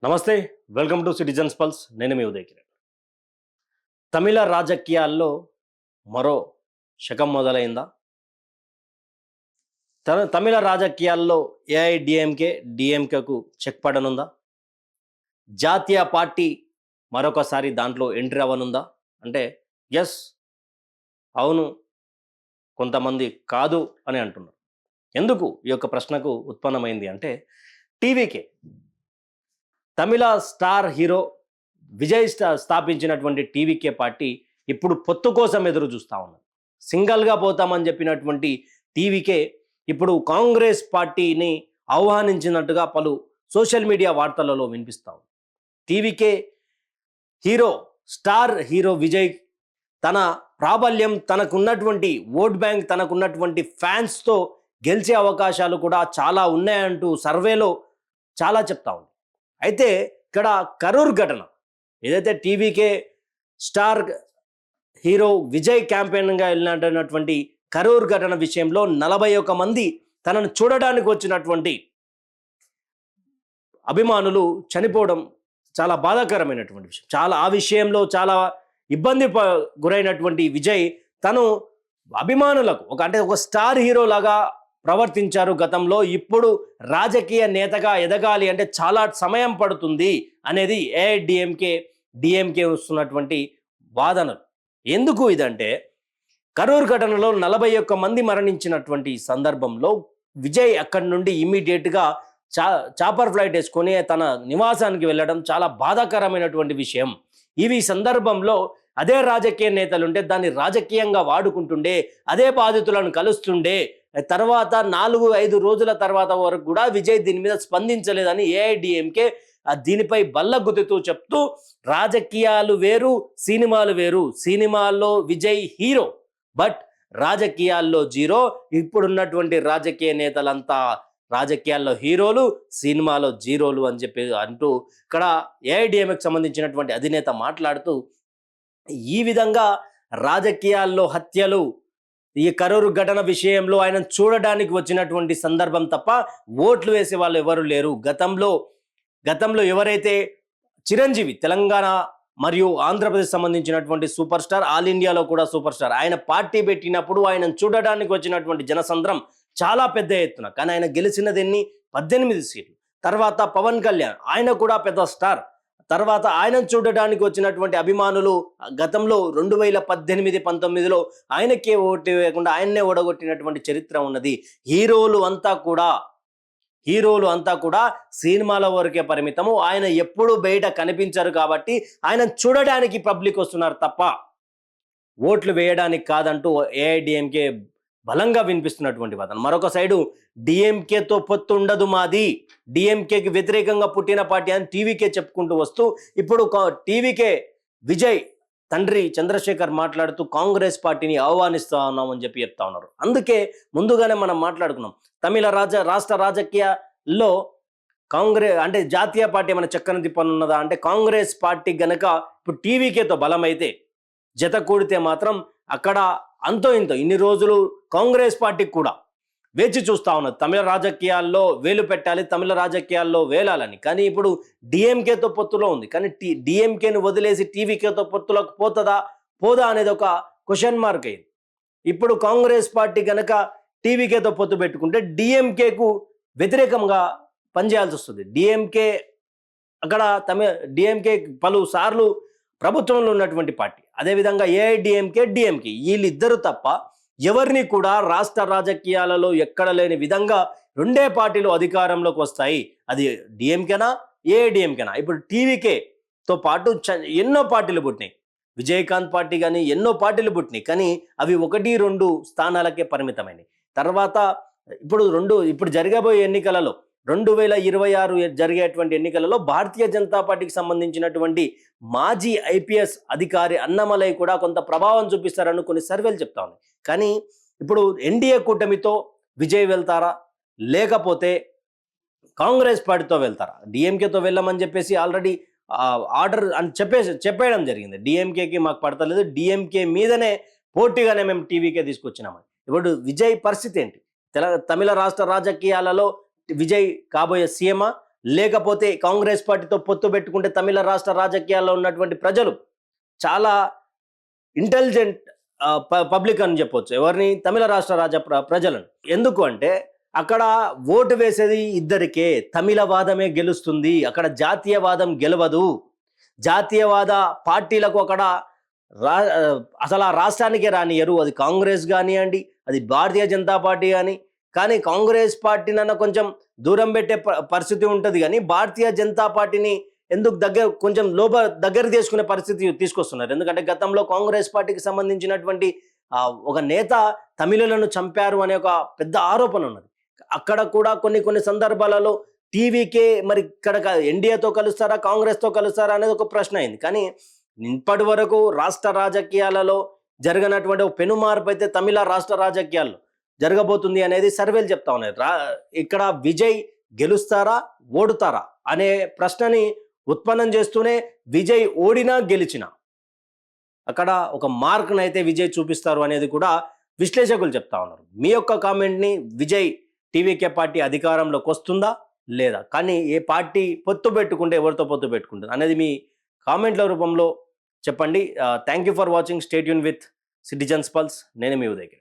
నమస్తే, welcome to citizens pulse. నేను మీ ఉదయ్ కిరణ్. తమిళ రాజకీయాల్లో మరో శకం మొదలైందా? తమిళ రాజకీయాల్లో ఏఐడిఎంకే డిఎంకేకు చెక్ పడనుందా? జాతీయ పార్టీ మరొకసారి దాంట్లో ఎంట్రీ అవ్వనుందా? అంటే ఎస్, అవును, కొంతమంది కాదు అని అంటున్నారు. ఎందుకు ఈ యొక్క ప్రశ్నకు ఉత్పన్నమైంది అంటే, టీవీకే తమిళ స్టార్ హీరో విజయ్ స్థాపించినటువంటి టీవీకే పార్టీ ఇప్పుడు పొత్తు కోసం ఎదురు చూస్తూ ఉన్నది. సింగల్గా పోతామని చెప్పినటువంటి టీవీకే ఇప్పుడు కాంగ్రెస్ పార్టీని ఆహ్వానించినట్టుగా పలు సోషల్ మీడియా వార్తలలో వినిపిస్తూ ఉంది. TVK hero star hero Vijay తన ప్రాబల్యం, తనకున్నటువంటి ఓట్ బ్యాంక్, తనకున్నటువంటి ఫ్యాన్స్తో గెలిచే అవకాశాలు కూడా చాలా ఉన్నాయంటూ సర్వేలో చాలా చెప్తా ఉంది. అయితే ఇక్కడ కరూర్ ఘటన ఏదైతే టీవీకే స్టార్ హీరో విజయ్ క్యాంపెయిన్గా వెళ్ళినటువంటి కరూర్ ఘటన విషయంలో 41 మంది తనను చూడడానికి వచ్చినటువంటి అభిమానులు చనిపోవడం చాలా బాధాకరమైనటువంటి విషయం. ఆ విషయంలో చాలా ఇబ్బంది గురైనటువంటి విజయ్ తను అభిమానులకు ఒక స్టార్ హీరో లాగా ప్రవర్తించారు గతంలో. ఇప్పుడు రాజకీయ నేతగా ఎదగాలి అంటే చాలా సమయం పడుతుంది అనేది డిఎంకే వస్తున్నటువంటి వాదనలు. ఎందుకు ఇదంటే, కరూర్ ఘటనలో 41 మంది మరణించినటువంటి సందర్భంలో విజయ్ అక్కడి నుండి ఇమ్మీడియట్గా చాపర్ ఫ్లైట్ వేసుకొని తన నివాసానికి వెళ్ళడం చాలా బాధాకరమైనటువంటి విషయం. ఇవి సందర్భంలో అదే రాజకీయ నేతలుంటే దాన్ని రాజకీయంగా వాడుకుంటుండే, అదే బాధితులను కలుస్తుండే. తర్వాత 4-5 రోజుల తర్వాత వరకు కూడా విజయ్ దీని మీద స్పందించలేదని ఏఐడిఎంకే దీనిపై బల్లగుద్దుతూ చెప్తూ, రాజకీయాలు వేరు, సినిమాలు వేరు. సినిమాల్లో విజయ్ హీరో, బట్ రాజకీయాల్లో జీరో. ఇప్పుడున్నటువంటి రాజకీయ నేతలంతా రాజకీయాల్లో హీరోలు, సినిమాలో జీరోలు అని చెప్పి అంటూ ఇక్కడ ఏఐడిఎంకి సంబంధించినటువంటి అధినేత మాట్లాడుతూ, ఈ విధంగా రాజకీయాల్లో హత్యలు, ఈ కరూరు ఘటన విషయంలో ఆయన చూడడానికి వచ్చినటువంటి సందర్భం తప్ప ఓట్లు వేసే వాళ్ళు ఎవరు లేరు. గతంలో ఎవరైతే చిరంజీవి తెలంగాణ మరియు ఆంధ్రప్రదేశ్ సంబంధించినటువంటి సూపర్ స్టార్, ఆల్ ఇండియాలో కూడా సూపర్ స్టార్, ఆయన పార్టీ పెట్టినప్పుడు ఆయన చూడడానికి వచ్చినటువంటి జనసంద్రం చాలా పెద్ద ఎత్తున. కానీ ఆయన గెలిచినది 18 సీట్లు. తర్వాత పవన్ కళ్యాణ్, ఆయన కూడా పెద్ద స్టార్. తర్వాత ఆయన చూడడానికి వచ్చినటువంటి అభిమానులు గతంలో 2018-19లో ఆయనకే ఓటు వేయకుండా ఆయన్నే ఓడగొట్టినటువంటి చరిత్ర ఉన్నది. హీరోలు అంతా కూడా సినిమాల వరకే పరిమితము. ఆయన ఎప్పుడూ బయట కనిపించరు కాబట్టి ఆయన చూడడానికి పబ్లిక్ వస్తున్నారు తప్ప ఓట్లు వేయడానికి కాదంటూ ఏఐడిఎంకే బలంగా వినిపిస్తున్నటువంటి వాదన. మరొక సైడు డిఎంకేతో పొత్తు ఉండదు మాది, డిఎంకేకి వ్యతిరేకంగా పుట్టిన పార్టీ అని టీవీకే చెప్పుకుంటూ వస్తూ, ఇప్పుడు టీవీకే విజయ్ తండ్రి చంద్రశేఖర్ మాట్లాడుతూ కాంగ్రెస్ పార్టీని ఆహ్వానిస్తా ఉన్నామని చెప్పి చెప్తా ఉన్నారు. అందుకే ముందుగానే మనం మాట్లాడుకున్నాం, తమిళ రాష్ట్ర రాజకీయాల్లో కాంగ్రెస్ అంటే జాతీయ పార్టీ ఏమైనా చక్కని తిప్పనున్నదా అంటే, కాంగ్రెస్ పార్టీ గనక ఇప్పుడు టీవీకేతో బలమైతే, జత కూడితే మాత్రం అక్కడ అంతో ఇంతో ఇన్ని రోజులు కాంగ్రెస్ పార్టీకి కూడా వేచి చూస్తూ ఉన్నది తమిళ రాజకీయాల్లో వేలు పెట్టాలి, తమిళ రాజకీయాల్లో వేలాలని. కానీ ఇప్పుడు డిఎంకేతో పొత్తులో ఉంది. కానీ డిఎంకేను వదిలేసి టీవీకేతో పొత్తులోకి పోదా అనేది ఒక క్వశ్చన్ మార్క్ అయింది. ఇప్పుడు కాంగ్రెస్ పార్టీ కనుక టీవీకేతో పొత్తు పెట్టుకుంటే డిఎంకేకు వ్యతిరేకంగా పనిచేయాల్సి వస్తుంది. డిఎంకే పలు సార్లు ప్రభుత్వంలో ఉన్నటువంటి పార్టీ. అదేవిధంగా ఏఐడిఎంకే డిఎంకే వీళ్ళిద్దరు తప్ప ఎవరిని కూడా రాష్ట్ర రాజకీయాలలో ఎక్కడ లేని విధంగా రెండే పార్టీలు అధికారంలోకి వస్తాయి. అది డిఎంకేనా ఏఐడిఎంకేనా. ఇప్పుడు టీవీకేతో పాటు ఎన్నో పార్టీలు పుట్టినాయి, విజయకాంత్ పార్టీ కానీ ఎన్నో పార్టీలు పుట్టినాయి. కానీ అవి 1-2 స్థానాలకే పరిమితమైనవి. తర్వాత ఇప్పుడు జరగబోయే ఎన్నికలలో 2026 జరిగేటువంటి ఎన్నికలలో భారతీయ జనతా పార్టీకి సంబంధించినటువంటి మాజీ ఐపీఎస్ అధికారి అన్నమలై కూడా కొంత ప్రభావం చూపిస్తారని కొన్ని సర్వేలు చెప్తా ఉన్నాయి. కానీ ఇప్పుడు ఎన్డీఏ కూటమితో విజయ్ వెళ్తారా, లేకపోతే కాంగ్రెస్ పార్టీతో వెళ్తారా? డిఎంకేతో వెళ్ళమని చెప్పేసి ఆల్రెడీ ఆర్డర్ అని చెప్పేయడం జరిగింది. డిఎంకేకి మాకు పడతలేదు, డిఎంకే మీదనే పోటీగానే మేము టీవీకే తీసుకొచ్చినామని. ఇప్పుడు విజయ్ పరిస్థితి ఏంటి? తమిళ రాష్ట్ర రాజకీయాలలో విజయ్ కాబోయే సీఎమా, లేకపోతే కాంగ్రెస్ పార్టీతో పొత్తు పెట్టుకుంటే తమిళ రాష్ట్ర రాజకీయాల్లో ఉన్నటువంటి ప్రజలు చాలా ఇంటెలిజెంట్ పబ్లిక్ అని చెప్పొచ్చు. ఎవరిని? తమిళ రాష్ట్ర ప్రజలను. ఎందుకు అంటే అక్కడ ఓటు వేసేది ఇద్దరికే, తమిళవాదమే గెలుస్తుంది, అక్కడ జాతీయవాదం గెలవదు. జాతీయవాద పార్టీలకు అక్కడ అసలు ఆ రాష్ట్రానికే రానియరు. అది కాంగ్రెస్ కానివ్వండి, అది భారతీయ జనతా పార్టీ కానీ కాంగ్రెస్ పార్టీనన్న కొంచెం దూరం పెట్టే పరిస్థితి ఉంటుంది. కానీ భారతీయ జనతా పార్టీని ఎందుకు కొంచెం దగ్గర తీసుకునే పరిస్థితి తీసుకొస్తున్నారు. ఎందుకంటే గతంలో కాంగ్రెస్ పార్టీకి సంబంధించినటువంటి ఒక నేత తమిళులను చంపారు అనే ఒక పెద్ద ఆరోపణ ఉన్నది. అక్కడ కూడా కొన్ని సందర్భాలలో టీవీకే మరి ఇక్కడ ఎన్డీఏతో కలుస్తారా, కాంగ్రెస్తో కలుస్తారా అనేది ఒక ప్రశ్న అయింది. కానీ ఇప్పటి వరకు రాష్ట్ర రాజకీయాలలో జరగనటువంటి ఒక పెను మార్పు అయితే తమిళ రాష్ట్ర రాజకీయాల్లో జరగబోతుంది అనేది సర్వేలు చెప్తా ఉన్నాయి. ఇక్కడ విజయ్ గెలుస్తారా, ఓడుతారా అనే ప్రశ్నని ఉత్పన్నం చేస్తూనే విజయ్ ఓడినా గెలిచినా అక్కడ ఒక మార్క్ను అయితే విజయ్ చూపిస్తారు అనేది కూడా విశ్లేషకులు చెప్తా ఉన్నారు. మీ యొక్క కామెంట్ని, విజయ్ టీవీకే పార్టీ అధికారంలోకి వస్తుందా లేదా, కానీ ఏ పార్టీ పొత్తు పెట్టుకుంటే ఎవరితో పొత్తు పెట్టుకుంటుంది అనేది మీ కామెంట్ల రూపంలో చెప్పండి. Thank you for watching. Stay tune with citizens pulse. నేను మీ ఉదయ్.